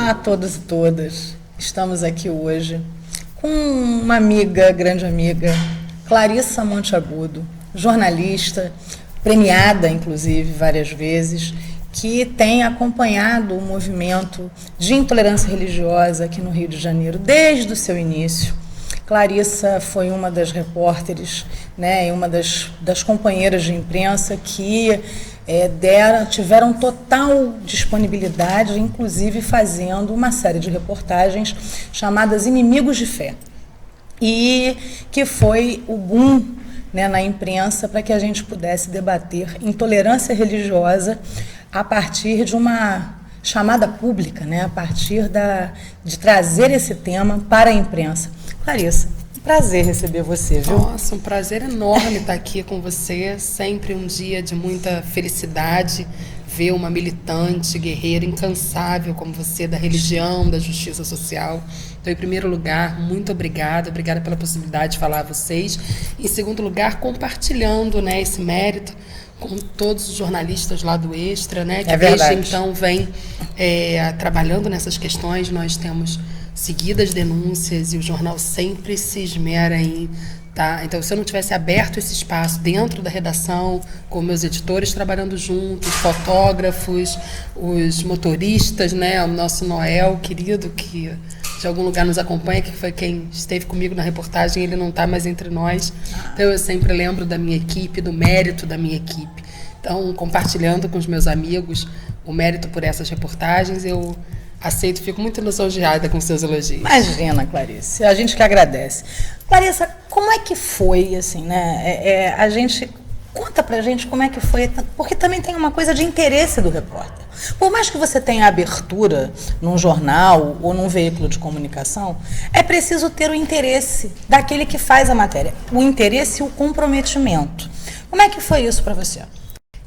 Olá a todos e todas. Estamos aqui hoje com uma amiga, grande amiga, Clarissa Monteagudo, jornalista, premiada inclusive várias vezes, que tem acompanhado o movimento de intolerância religiosa aqui no Rio de Janeiro desde o seu início. Clarissa foi uma das repórteres, né, e uma das companheiras de imprensa que tiveram total disponibilidade, inclusive fazendo uma série de reportagens chamadas Inimigos de Fé, e que foi o boom, né, na imprensa para que a gente pudesse debater intolerância religiosa a partir de uma chamada pública, né, a partir de trazer esse tema para a imprensa. Clarissa, um prazer receber você, viu? Nossa, um prazer enorme estar aqui com você, sempre um dia de muita felicidade, ver uma militante, guerreira, incansável como você, da religião, da justiça social. Então, em primeiro lugar, muito obrigada pela possibilidade de falar a vocês. Em segundo lugar, compartilhando, né, esse mérito com todos os jornalistas lá do Extra, né, que desde então vem trabalhando nessas questões. Nós temos seguidas denúncias e o jornal sempre se esmera em... Tá? Então, se eu não tivesse aberto esse espaço dentro da redação, com meus editores trabalhando juntos, fotógrafos, os motoristas, né, o nosso Noel, querido, que de algum lugar nos acompanha, que foi quem esteve comigo na reportagem, ele não está mais entre nós. Então, eu sempre lembro da minha equipe, do mérito da minha equipe. Então, compartilhando com os meus amigos o mérito por essas reportagens, eu aceito, fico muito lisonjeada com seus elogios. Imagina, Clarissa, a gente que agradece. Clarissa, como é que foi, assim, né? Conta pra gente como é que foi, porque também tem uma coisa de interesse do repórter. Por mais que você tenha abertura num jornal ou num veículo de comunicação, é preciso ter o interesse daquele que faz a matéria, o interesse e o comprometimento. Como é que foi isso para você?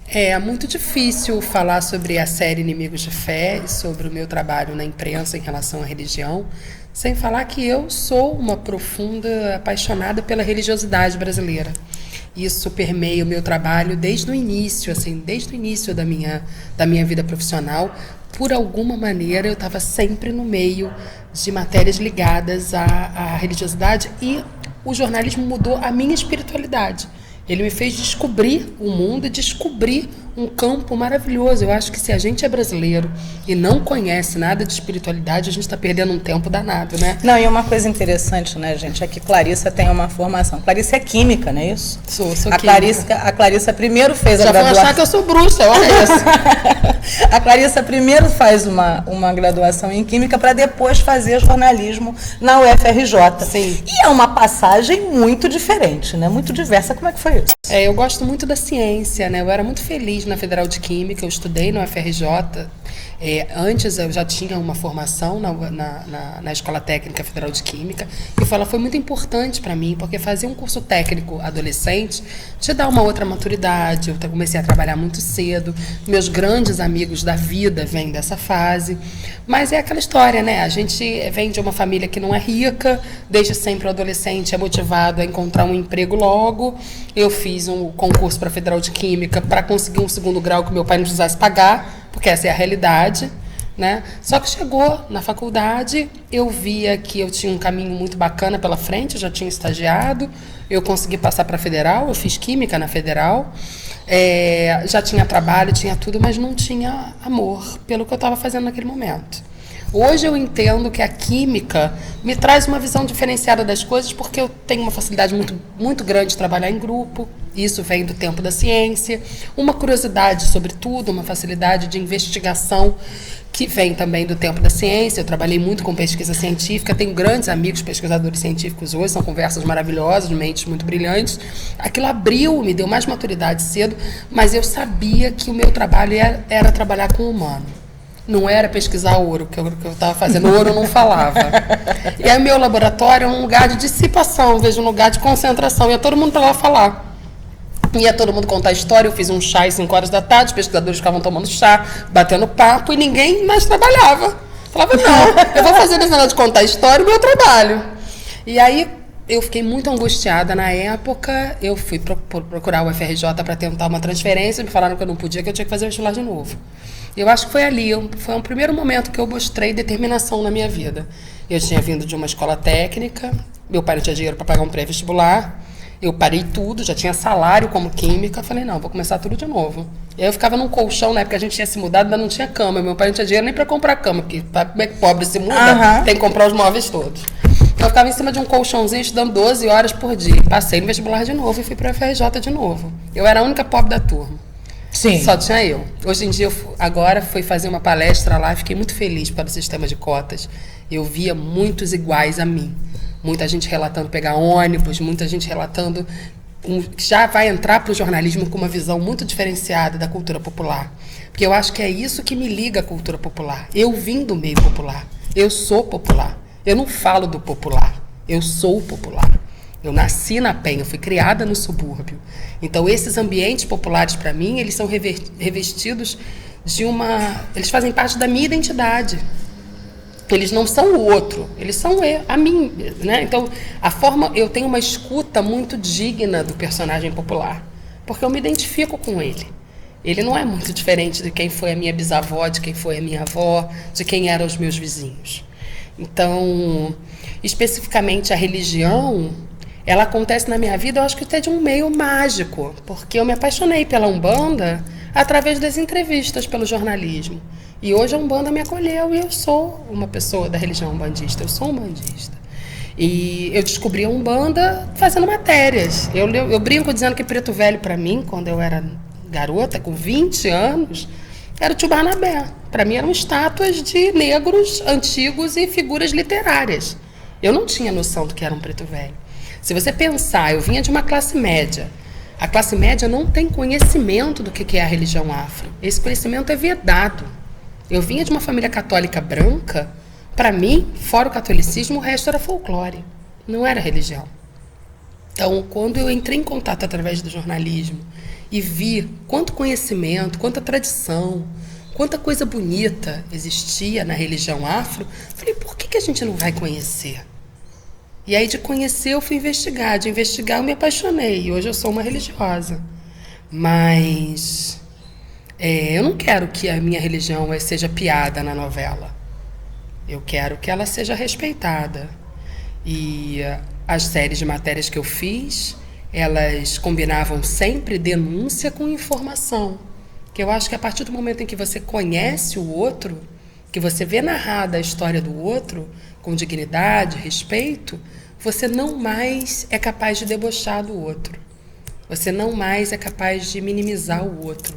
É muito difícil falar sobre a série Inimigos de Fé e sobre o meu trabalho na imprensa em relação à religião, sem falar que eu sou uma profunda apaixonada pela religiosidade brasileira. Isso permeia o meu trabalho desde o início, da minha vida profissional. Por alguma maneira, eu estava sempre no meio de matérias ligadas à religiosidade, e o jornalismo mudou a minha espiritualidade. Ele me fez descobrir o mundo e descobrir um campo maravilhoso. Eu acho que se a gente é brasileiro e não conhece nada de espiritualidade, a gente está perdendo um tempo danado, né? Não, e uma coisa interessante, né, gente, é que Clarissa tem uma formação. Clarissa é química, não é isso? Sou química. A Clarissa primeiro fez a graduação... Já vão achar que eu sou bruxa, olha isso. A Clarissa primeiro faz uma graduação em química para depois fazer jornalismo na UFRJ. Sim. E é uma passagem muito diferente, né? Muito diversa. Como é que foi isso? Eu gosto muito da ciência, né? Eu era muito feliz na Federal de Química, eu estudei no UFRJ. Antes eu já tinha uma formação na Escola Técnica Federal de Química, e ela foi muito importante para mim, porque fazer um curso técnico adolescente te dá uma outra maturidade. Eu comecei a trabalhar muito cedo, meus grandes amigos da vida vêm dessa fase, mas é aquela história, né? A gente vem de uma família que não é rica, desde sempre o adolescente é motivado a encontrar um emprego logo. Eu fiz um concurso para a Federal de Química para conseguir um segundo grau que meu pai não precisasse pagar, porque essa é a realidade, né? Só que chegou na faculdade, eu via que eu tinha um caminho muito bacana pela frente, eu já tinha estagiado, eu consegui passar para a Federal, eu fiz Química na Federal, já tinha trabalho, tinha tudo, mas não tinha amor pelo que eu estava fazendo naquele momento. Hoje eu entendo que a química me traz uma visão diferenciada das coisas, porque eu tenho uma facilidade muito, muito grande de trabalhar em grupo. Isso vem do tempo da ciência. Uma curiosidade sobre tudo, uma facilidade de investigação que vem também do tempo da ciência. Eu trabalhei muito com pesquisa científica, tenho grandes amigos pesquisadores científicos hoje, são conversas maravilhosas, mentes muito brilhantes. Aquilo abriu, me deu mais maturidade cedo, mas eu sabia que o meu trabalho era trabalhar com o humano. Não era pesquisar ouro, que eu estava fazendo. Ouro eu não falava. E aí o meu laboratório é um lugar de dissipação, vejo um lugar de concentração. Ia todo mundo para lá falar. Ia todo mundo contar história. Eu fiz um chá às 5 horas da tarde, os pesquisadores ficavam tomando chá, batendo papo, e ninguém mais trabalhava. Falava, não, eu vou fazer esse negócio de contar história o meu trabalho. E aí eu fiquei muito angustiada na época. Eu fui procurar o UFRJ para tentar uma transferência, me falaram que eu não podia, que eu tinha que fazer o vestibular de novo. Eu acho que foi ali, foi um primeiro momento que eu mostrei determinação na minha vida. Eu tinha vindo de uma escola técnica, meu pai não tinha dinheiro para pagar um pré-vestibular, eu parei tudo, já tinha salário como química, falei, não, vou começar tudo de novo. E aí eu ficava num colchão, na época a gente tinha se mudado, mas não tinha cama, meu pai não tinha dinheiro nem para comprar cama, porque como é que pobre se muda, tem que comprar os móveis todos. Eu ficava em cima de um colchãozinho estudando 12 horas por dia. Passei no vestibular de novo e fui para a FRJ de novo. Eu era a única pobre da turma. Sim. Só tinha eu. Hoje em dia, agora fui fazer uma palestra lá e fiquei muito feliz pelo sistema de cotas. Eu via muitos iguais a mim. Muita gente relatando pegar ônibus, muita gente relatando que já vai entrar para o jornalismo com uma visão muito diferenciada da cultura popular. Porque eu acho que é isso que me liga à cultura popular. Eu vim do meio popular. Eu sou popular. Eu não falo do popular. Eu sou popular. Eu nasci na Penha, eu fui criada no subúrbio. Então, esses ambientes populares, para mim, eles são revestidos de eles fazem parte da minha identidade. Eles não são o outro, eles são a mim, né? Então, eu tenho uma escuta muito digna do personagem popular, porque eu me identifico com ele. Ele não é muito diferente de quem foi a minha bisavó, de quem foi a minha avó, de quem eram os meus vizinhos. Então, especificamente a religião, ela acontece na minha vida, eu acho que até de um meio mágico, porque eu me apaixonei pela Umbanda através das entrevistas pelo jornalismo. E hoje a Umbanda me acolheu e eu sou uma pessoa da religião umbandista, eu sou umbandista. E eu descobri a Umbanda fazendo matérias. Eu brinco dizendo que Preto Velho, para mim, quando eu era garota, com 20 anos, era o Tio Barnabé. Para mim eram estátuas de negros antigos e figuras literárias. Eu não tinha noção do que era um Preto Velho. Se você pensar, eu vinha de uma classe média. A classe média não tem conhecimento do que é a religião afro. Esse conhecimento é vedado. Eu vinha de uma família católica branca. Para mim, fora o catolicismo, o resto era folclore. Não era religião. Então, quando eu entrei em contato através do jornalismo e vi quanto conhecimento, quanta tradição, quanta coisa bonita existia na religião afro, falei, por que a gente não vai conhecer? E aí, de conhecer, eu fui investigar. De investigar, eu me apaixonei. E hoje eu sou uma religiosa. Mas eu não quero que a minha religião seja piada na novela. Eu quero que ela seja respeitada. E as séries de matérias que eu fiz, elas combinavam sempre denúncia com informação. Que eu acho que a partir do momento em que você conhece o outro, que você vê narrada a história do outro, com dignidade, respeito, você não mais é capaz de debochar do outro. Você não mais é capaz de minimizar o outro.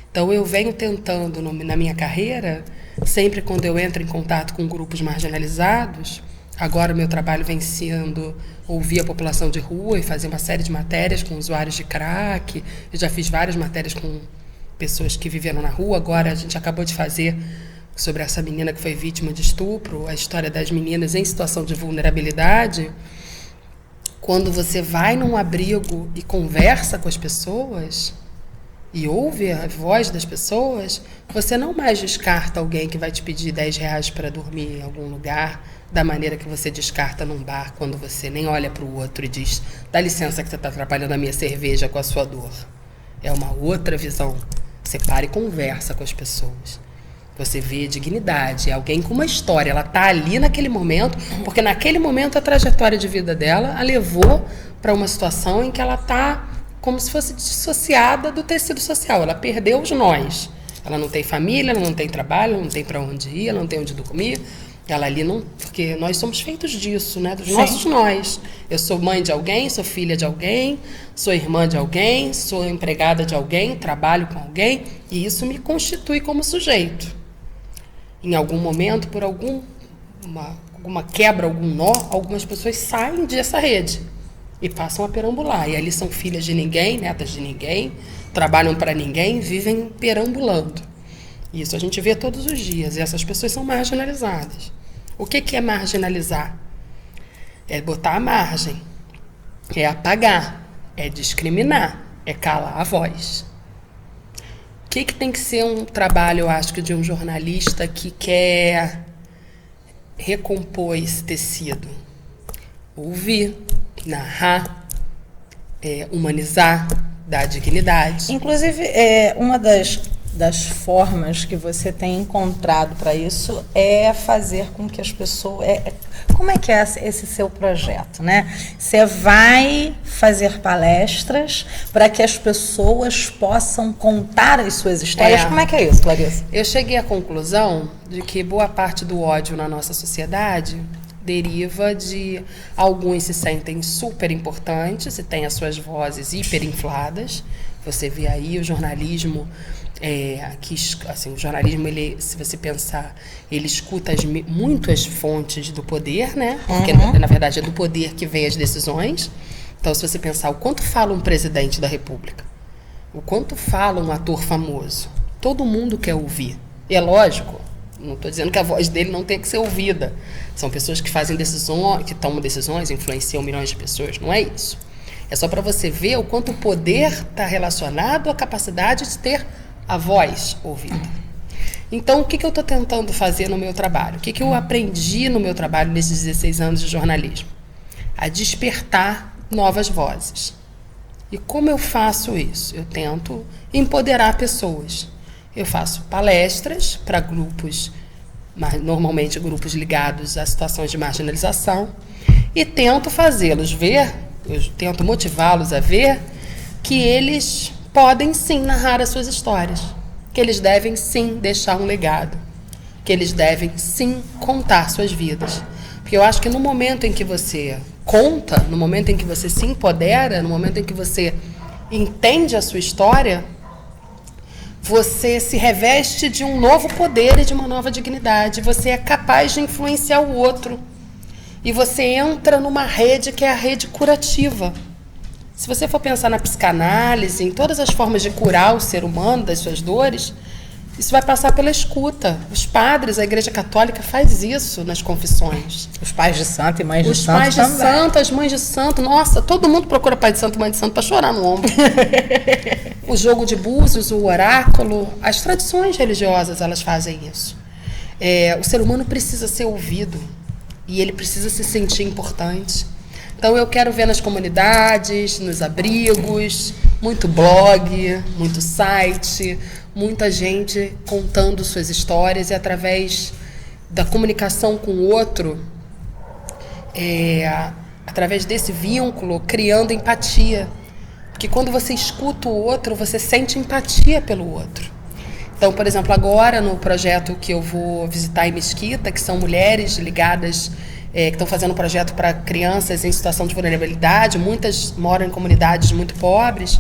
Então, eu venho tentando, na minha carreira, sempre quando eu entro em contato com grupos marginalizados, agora o meu trabalho vem sendo ouvir a população de rua e fazer uma série de matérias com usuários de crack. Eu já fiz várias matérias com pessoas que viveram na rua. Agora a gente acabou de fazer sobre essa menina que foi vítima de estupro, a história das meninas em situação de vulnerabilidade. Quando você vai num abrigo e conversa com as pessoas e ouve a voz das pessoas, você não mais descarta alguém que vai te pedir R$10 para dormir em algum lugar da maneira que você descarta num bar, quando você nem olha para o outro e diz, dá licença que você está atrapalhando a minha cerveja com a sua dor. É uma outra visão. Você para e conversa com as pessoas. Você vê dignidade, é alguém com uma história, ela está ali naquele momento, porque naquele momento a trajetória de vida dela a levou para uma situação em que ela está como se fosse dissociada do tecido social, ela perdeu os nós. Ela não tem família, ela não tem trabalho, ela não tem para onde ir, ela não tem onde dormir, ela ali não... Porque nós somos feitos disso, né? Dos nossos nós. Eu sou mãe de alguém, sou filha de alguém, sou irmã de alguém, sou empregada de alguém, trabalho com alguém, e isso me constitui como sujeito. Em algum momento, por alguma quebra, algum nó, algumas pessoas saem dessa rede e passam a perambular. E ali são filhas de ninguém, netas de ninguém, trabalham para ninguém, vivem perambulando. Isso a gente vê todos os dias, e essas pessoas são marginalizadas. O que é marginalizar? É botar a margem, é apagar, é discriminar, é calar a voz. O que tem que ser um trabalho, eu acho, de um jornalista que quer recompor esse tecido? Ouvir, narrar, humanizar, dar dignidade. Inclusive, uma das formas que você tem encontrado para isso é fazer com que as pessoas... como é que é esse seu projeto, né? Você vai fazer palestras para que as pessoas possam contar as suas histórias. Como é que é isso, Clarissa? Eu cheguei à conclusão de que boa parte do ódio na nossa sociedade deriva de alguns se sentem super importantes e têm as suas vozes hiperinfladas. Você vê aí o jornalismo... o jornalismo, se você pensar, ele escuta muitas fontes do poder, né? Porque, na verdade, é do poder que vem as decisões. Então, se você pensar o quanto fala um presidente da República, o quanto fala um ator famoso, todo mundo quer ouvir. E é lógico, não estou dizendo que a voz dele não tem que ser ouvida. São pessoas que fazem decisões, que tomam decisões, influenciam milhões de pessoas. Não é isso. É só para você ver o quanto o poder está relacionado à capacidade de ter a voz ouvida. Então, o que eu estou tentando fazer no meu trabalho? O que eu aprendi no meu trabalho nesses 16 anos de jornalismo? A despertar novas vozes. E como eu faço isso? Eu tento empoderar pessoas. Eu faço palestras para grupos, normalmente grupos ligados a situações de marginalização, e tento fazê-los ver, eu tento motivá-los a ver que eles podem sim narrar as suas histórias, que eles devem sim deixar um legado, que eles devem sim contar suas vidas. Porque eu acho que no momento em que você conta, no momento em que você se empodera, no momento em que você entende a sua história, você se reveste de um novo poder e de uma nova dignidade. Você é capaz de influenciar o outro. E você entra numa rede que é a rede curativa. Se você for pensar na psicanálise, em todas as formas de curar o ser humano das suas dores, isso vai passar pela escuta. Os padres, a Igreja Católica faz isso nas confissões. Os pais de santo e mães de santo também. Os pais de santo, as mães de santo. Nossa, todo mundo procura pai de santo e mãe de santo para chorar no ombro. O jogo de búzios, o oráculo, as tradições religiosas, elas fazem isso. O ser humano precisa ser ouvido e ele precisa se sentir importante. Então, eu quero ver nas comunidades, nos abrigos, muito blog, muito site, muita gente contando suas histórias e através da comunicação com o outro, através desse vínculo, criando empatia. Porque quando você escuta o outro, você sente empatia pelo outro. Então, por exemplo, agora no projeto que eu vou visitar em Mesquita, que são mulheres ligadas, que estão fazendo um projeto para crianças em situação de vulnerabilidade, muitas moram em comunidades muito pobres,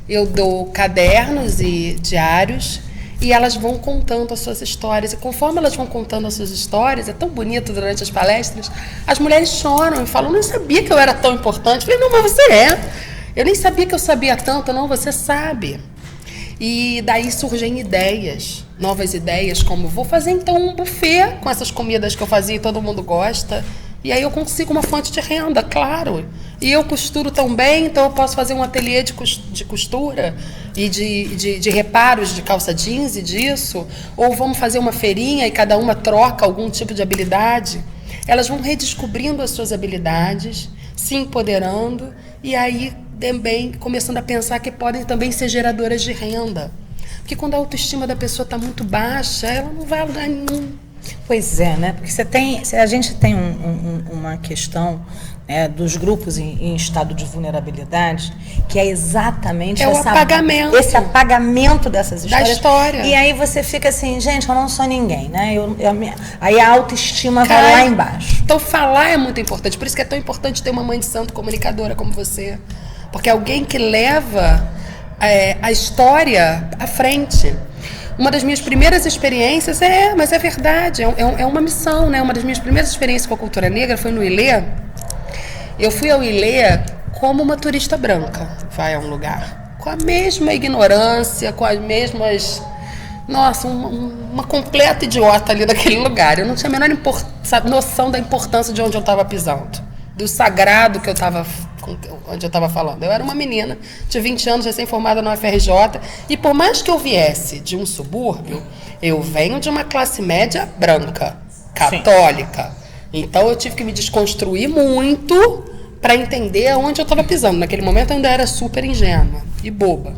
eu dou cadernos e diários e elas vão contando as suas histórias. E conforme elas vão contando as suas histórias, é tão bonito durante as palestras, as mulheres choram e falam, eu não sabia que eu era tão importante. Eu falei, não, mas você é. Eu nem sabia que eu sabia tanto. Não, você sabe. E daí surgem ideias, novas ideias, como vou fazer então um buffet com essas comidas que eu fazia e todo mundo gosta. E aí eu consigo uma fonte de renda, claro. E eu costuro tão bem, então eu posso fazer um ateliê de costura e de reparos de calça jeans e disso. Ou vamos fazer uma feirinha e cada uma troca algum tipo de habilidade. Elas vão redescobrindo as suas habilidades, se empoderando e aí também começando a pensar que podem também ser geradoras de renda. Porque quando a autoestima da pessoa está muito baixa, ela não vai a lugar nenhum. Pois é, né? Porque a gente tem uma questão dos grupos em estado de vulnerabilidade, que é exatamente o apagamento. Esse apagamento dessas histórias. Da história. E aí você fica assim, gente, eu não sou ninguém, né? Aí a autoestima vai lá embaixo. Então falar é muito importante. Por isso que é tão importante ter uma mãe de santo comunicadora como você. Porque é alguém que leva a história à frente. Uma das minhas primeiras experiências, mas é verdade, é uma missão, né? Uma das minhas primeiras experiências com a cultura negra foi no Ilê. Eu fui ao Ilê como uma turista branca, vai a um lugar, com a mesma ignorância, com as mesmas... Nossa, uma completa idiota ali naquele lugar. Eu não tinha a menor noção da importância de onde eu estava pisando, do sagrado que eu estava... onde eu estava falando. Eu era uma menina de 20 anos, recém-formada na UFRJ, e por mais que eu viesse de um subúrbio, eu venho de uma classe média branca, católica. Sim. Então eu tive que me desconstruir muito para entender aonde eu estava pisando. Naquele momento eu ainda era super ingênua e boba.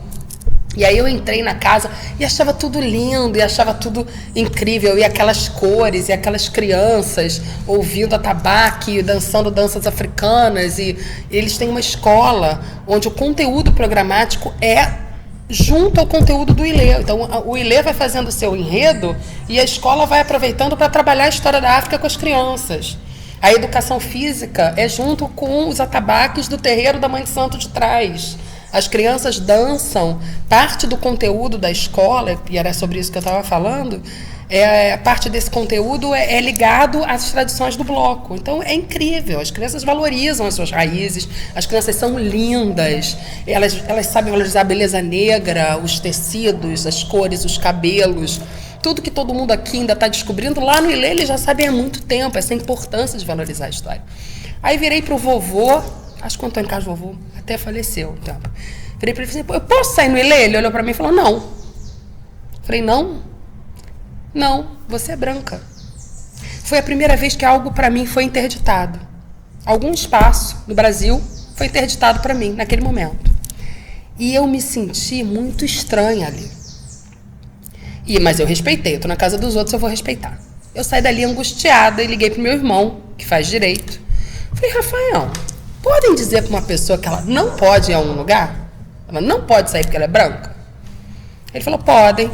E aí eu entrei na casa e achava tudo lindo, e achava tudo incrível, e aquelas cores, e aquelas crianças ouvindo atabaque, dançando danças africanas, e eles têm uma escola onde o conteúdo programático é junto ao conteúdo do ILE. Então o ILE vai fazendo o seu enredo e a escola vai aproveitando para trabalhar a história da África com as crianças. A educação física é junto com os atabaques do terreiro da Mãe de Santo de Trás. As crianças dançam, parte do conteúdo da escola, e era sobre isso que eu estava falando, parte desse conteúdo é ligado às tradições do bloco. Então é incrível, as crianças valorizam as suas raízes, as crianças são lindas, elas sabem valorizar a beleza negra, os tecidos, as cores, os cabelos, tudo que todo mundo aqui ainda está descobrindo, lá no ILE eles já sabem há muito tempo, essa importância de valorizar a história. Aí virei para o vovô, acho que quando estou em casa do vovô, até faleceu o tempo. Virei para ele e falei, eu posso sair no ILE? Ele olhou para mim e falou, não. Falei, não? Não, você é branca. Foi a primeira vez que algo para mim foi interditado. Algum espaço no Brasil foi interditado para mim, naquele momento. E eu me senti muito estranha ali. Mas eu respeitei, eu estou na casa dos outros, eu vou respeitar. Eu saí dali angustiada e liguei para o meu irmão, que faz direito. Falei, Rafael, podem dizer para uma pessoa que ela não pode ir a um lugar? Ela não pode sair porque ela é branca? Ele falou, podem.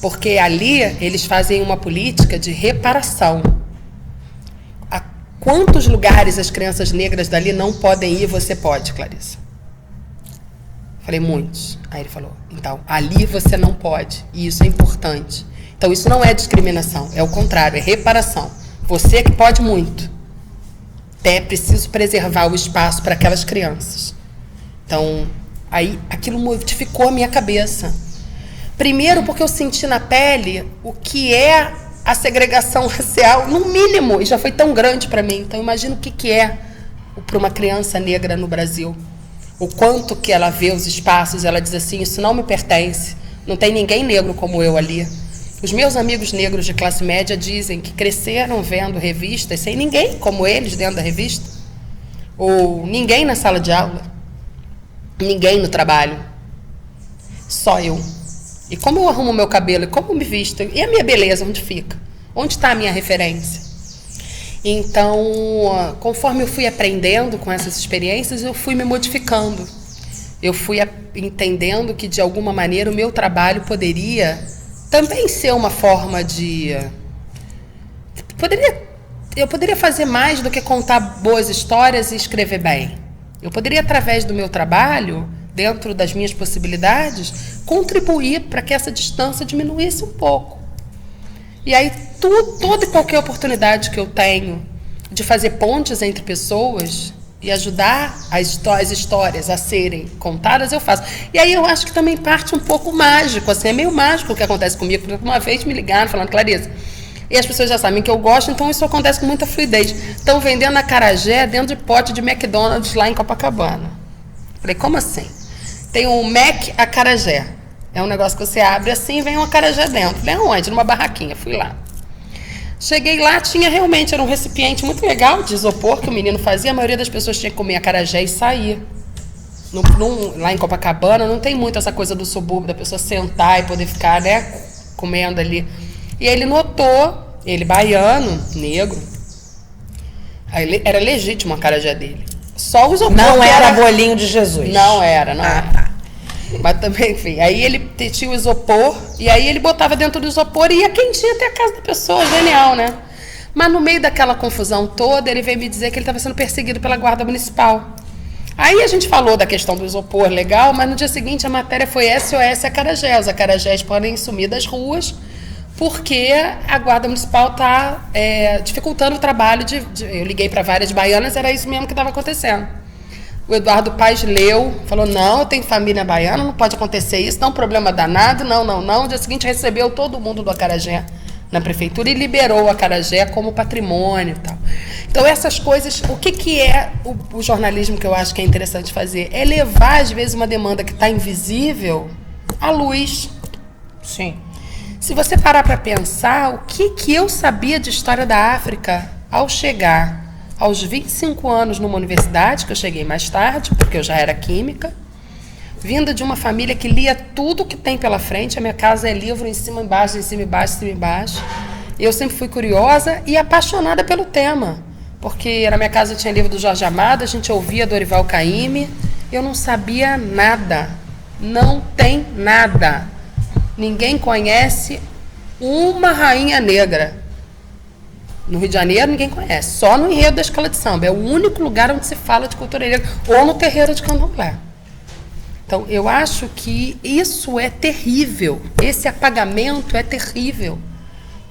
Porque ali eles fazem uma política de reparação. A quantos lugares as crianças negras dali não podem ir, você pode, Clarissa? Falei, muitos. Aí ele falou, então, ali você não pode. E isso é importante. Então, isso não é discriminação. É o contrário, é reparação. Você que pode muito. É preciso preservar o espaço para aquelas crianças. Então, aí aquilo modificou a minha cabeça. Primeiro, porque eu senti na pele o que é a segregação racial, no mínimo, e já foi tão grande para mim. Então, imagina o que é para uma criança negra no Brasil. O quanto que ela vê os espaços, ela diz assim, isso não me pertence, não tem ninguém negro como eu ali. Os meus amigos negros de classe média dizem que cresceram vendo revistas sem ninguém como eles dentro da revista. Ou ninguém na sala de aula. Ninguém no trabalho. Só eu. E como eu arrumo o meu cabelo, e como eu me visto, e a minha beleza, onde fica? Onde está a minha referência? Então, conforme eu fui aprendendo com essas experiências, eu fui me modificando. Eu fui entendendo que, de alguma maneira, o meu trabalho poderia também ser uma forma de... Eu poderia fazer mais do que contar boas histórias e escrever bem. Eu poderia, através do meu trabalho, dentro das minhas possibilidades, contribuir para que essa distância diminuísse um pouco. E aí, toda e qualquer oportunidade que eu tenho de fazer pontes entre pessoas e ajudar as histórias a serem contadas, eu faço. E aí eu acho que também parte um pouco mágico, assim, é meio mágico o que acontece comigo. Porque uma vez me ligaram falando, Clarissa, e as pessoas já sabem que eu gosto, então isso acontece com muita fluidez. Estão vendendo acarajé dentro de pote de McDonald's lá em Copacabana. Falei, como assim? Tem um Mac acarajé. É um negócio que você abre assim e vem um acarajé dentro. Falei, aonde? Numa barraquinha. Fui lá. Cheguei lá, era um recipiente muito legal de isopor que o menino fazia. A maioria das pessoas tinha que comer acarajé e sair. Lá em Copacabana não tem muito essa coisa do subúrbio, da pessoa sentar e poder ficar, né, comendo ali. E ele notou, ele baiano, negro, aí era legítimo o acarajé dele. Só o isopor. Não era bolinho de Jesus. Não era. Tá. Mas também, enfim, aí ele tinha o isopor, e aí ele botava dentro do isopor e ia quentinho até a casa da pessoa, genial, né? Mas no meio daquela confusão toda, ele veio me dizer que ele estava sendo perseguido pela guarda municipal. Aí a gente falou da questão do isopor, legal, mas no dia seguinte a matéria foi SOS acarajé. Os acarajés podem sumir das ruas, porque a guarda municipal está dificultando o trabalho eu liguei para várias baianas, era isso mesmo que estava acontecendo. O Eduardo Paes leu, falou, não, eu tenho família baiana, não pode acontecer isso, não é um problema danado, não. No dia seguinte recebeu todo mundo do acarajé na prefeitura e liberou o acarajé como patrimônio e tal. Então essas coisas, o que é o jornalismo que eu acho que é interessante fazer? É levar, às vezes, uma demanda que está invisível à luz. Sim. Se você parar para pensar, o que eu sabia de história da África ao chegar aos 25 anos numa universidade, que eu cheguei mais tarde, porque eu já era química, vinda de uma família que lia tudo que tem pela frente. A minha casa é livro em cima, embaixo, em cima, embaixo, em cima, embaixo. Eu sempre fui curiosa e apaixonada pelo tema, porque na minha casa tinha livro do Jorge Amado, a gente ouvia Dorival Caymmi, eu não sabia nada, não tem nada. Ninguém conhece uma rainha negra. No Rio de Janeiro ninguém conhece, só no enredo da escola de samba. É o único lugar onde se fala de cultura negra, ou no terreiro de candomblé. Então, eu acho que isso é terrível, esse apagamento é terrível.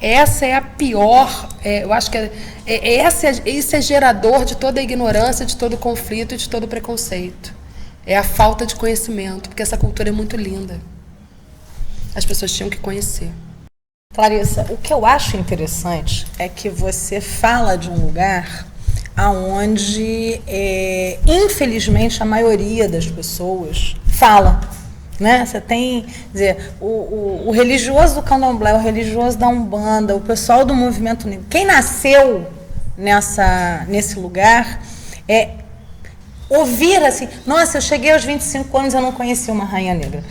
Essa é a pior, eu acho que esse é gerador de toda a ignorância, de todo o conflito e de todo o preconceito. É a falta de conhecimento, porque essa cultura é muito linda. As pessoas tinham que conhecer. Clarissa, o que eu acho interessante é que você fala de um lugar onde, infelizmente, a maioria das pessoas fala. Né? Você tem, quer dizer, o religioso do candomblé, o religioso da Umbanda, o pessoal do movimento negro, quem nasceu nesse lugar, ouvir assim, nossa, eu cheguei aos 25 anos e eu não conhecia uma rainha negra.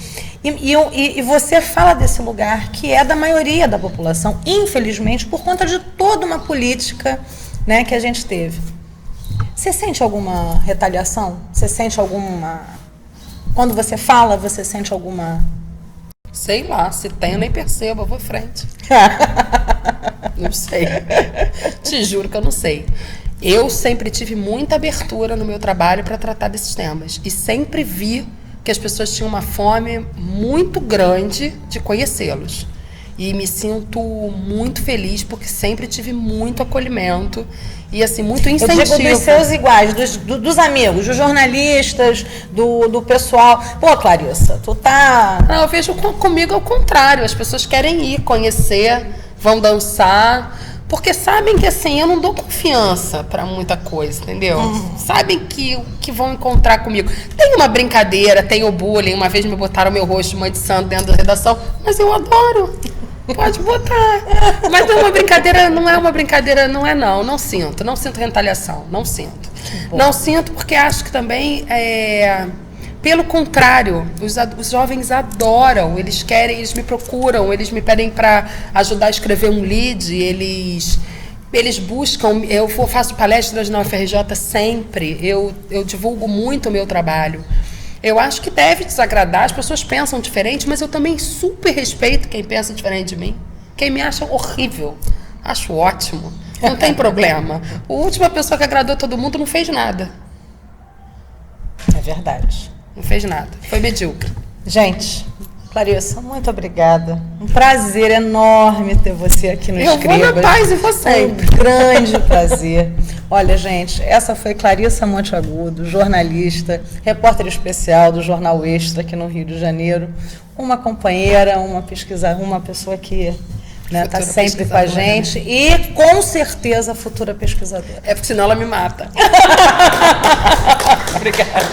E você fala desse lugar que é da maioria da população, infelizmente, por conta de toda uma política, né, que a gente teve. Você sente alguma retaliação? Você sente alguma... Quando você fala, você sente alguma... Sei lá, se tem eu nem percebo, eu vou à frente. Não sei. Te juro que eu não sei. Eu sempre tive muita abertura no meu trabalho para tratar desses temas. E sempre vi que as pessoas tinham uma fome muito grande de conhecê-los. E me sinto muito feliz porque sempre tive muito acolhimento e assim, muito incentivo. Eu digo dos seus iguais, dos amigos, dos jornalistas, do pessoal. Pô, Clarissa, tu tá... Não, eu vejo comigo ao contrário. As pessoas querem ir conhecer, vão dançar, porque sabem que assim, eu não dou confiança para muita coisa, entendeu? Sabem que vão encontrar comigo. Tem uma brincadeira, tem o bullying. Uma vez me botaram meu rosto de mãe de santo dentro da redação, mas eu adoro. Pode botar. Mas não é uma brincadeira, não sinto retaliação, não sinto. Não sinto porque acho que também, pelo contrário, os jovens adoram, eles me procuram, eles me pedem para ajudar a escrever um lead, eles buscam, eu faço palestras na UFRJ sempre, eu divulgo muito o meu trabalho. Eu acho que deve desagradar, as pessoas pensam diferente, mas eu também super respeito quem pensa diferente de mim. Quem me acha horrível, acho ótimo, não tem problema. A última pessoa que agradou todo mundo não fez nada. É verdade. Não fez nada, foi medíocre. Gente, Clarissa, muito obrigada. Um prazer enorme ter você aqui no Escribas. Eu vou na paz e você. Um grande prazer. Olha, gente, essa foi Clarissa Monteagudo, jornalista, repórter especial do Jornal Extra aqui no Rio de Janeiro. Uma companheira, uma pessoa que está sempre com a gente e, com certeza, futura pesquisadora. É porque senão ela me mata. Obrigada.